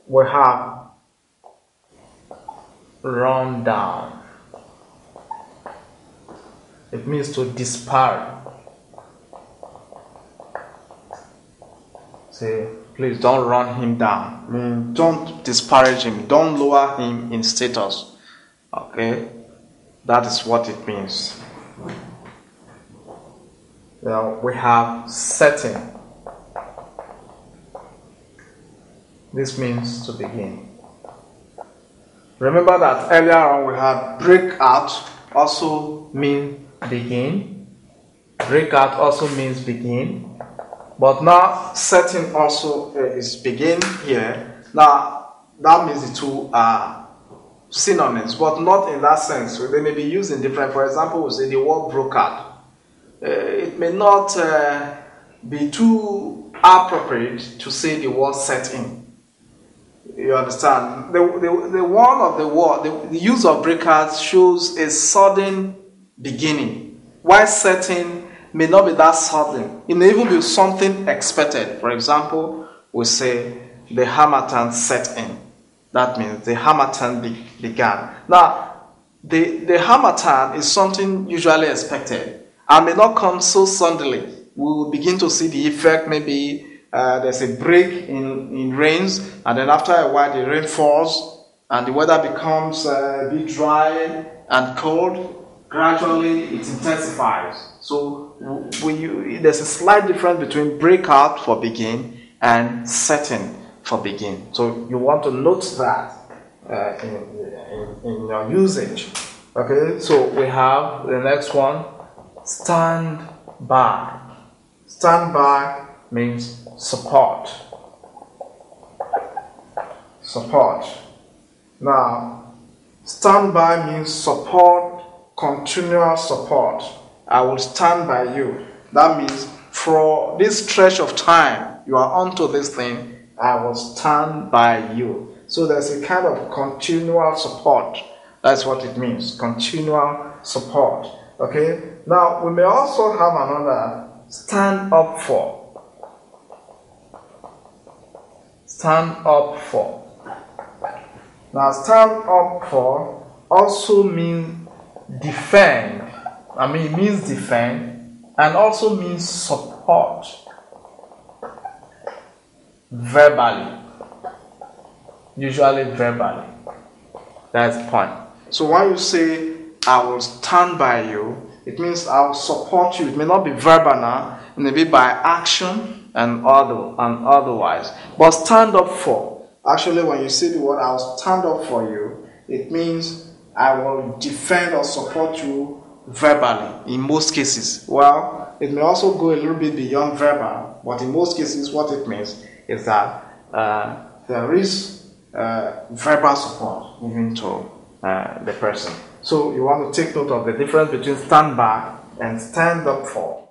we have run down. It means to disparage. Say, please don't run him down. I mean, don't disparage him. Don't lower him in status. Okay? That is what it means. Now we have setting. This means to begin. Remember that earlier on we had break out also means begin. Break out also means begin. But now setting also is begin here. Now that means the two are synonyms, but not in that sense. So they may be used in different. For example, we say the word broke out. It may not be too appropriate to say the word setting. You understand? The one of the word, the use of breakouts shows a sudden beginning. While setting may not be that sudden. It may even be something expected. For example, we say the harmattan set in. That means the harmattan began. Now, the harmattan is something usually expected and may not come so suddenly. We will begin to see the effect. Maybe there's a break in rains, and then after a while the rain falls and the weather becomes a bit dry and cold. Gradually it intensifies. So there's a slight difference between breakout for begin and setting for begin. So you want to note that in your usage. Okay, so we have the next one, stand by. Stand by means support. Support. Now, stand by means support, continual support. I will stand by you. That means for this stretch of time you are onto this thing, I will stand by you. So there's a kind of continual support. That's what it means, continual support. Okay? Now, we may also have another, stand up for. Stand up for. Now, stand up for also means defend. I mean, it means defend and also means support verbally. Usually verbally. That's the point. So when you say, I will stand by you, it means I will support you. It may not be verbal now, it may be by action and otherwise. But stand up for. Actually, when you say the word, I will stand up for you, it means I will defend or support you verbally, in most cases. Well, it may also go a little bit beyond verbal, but in most cases, what it means is that there is verbal support given to the person. So you want to take note of the difference between stand by and stand up for.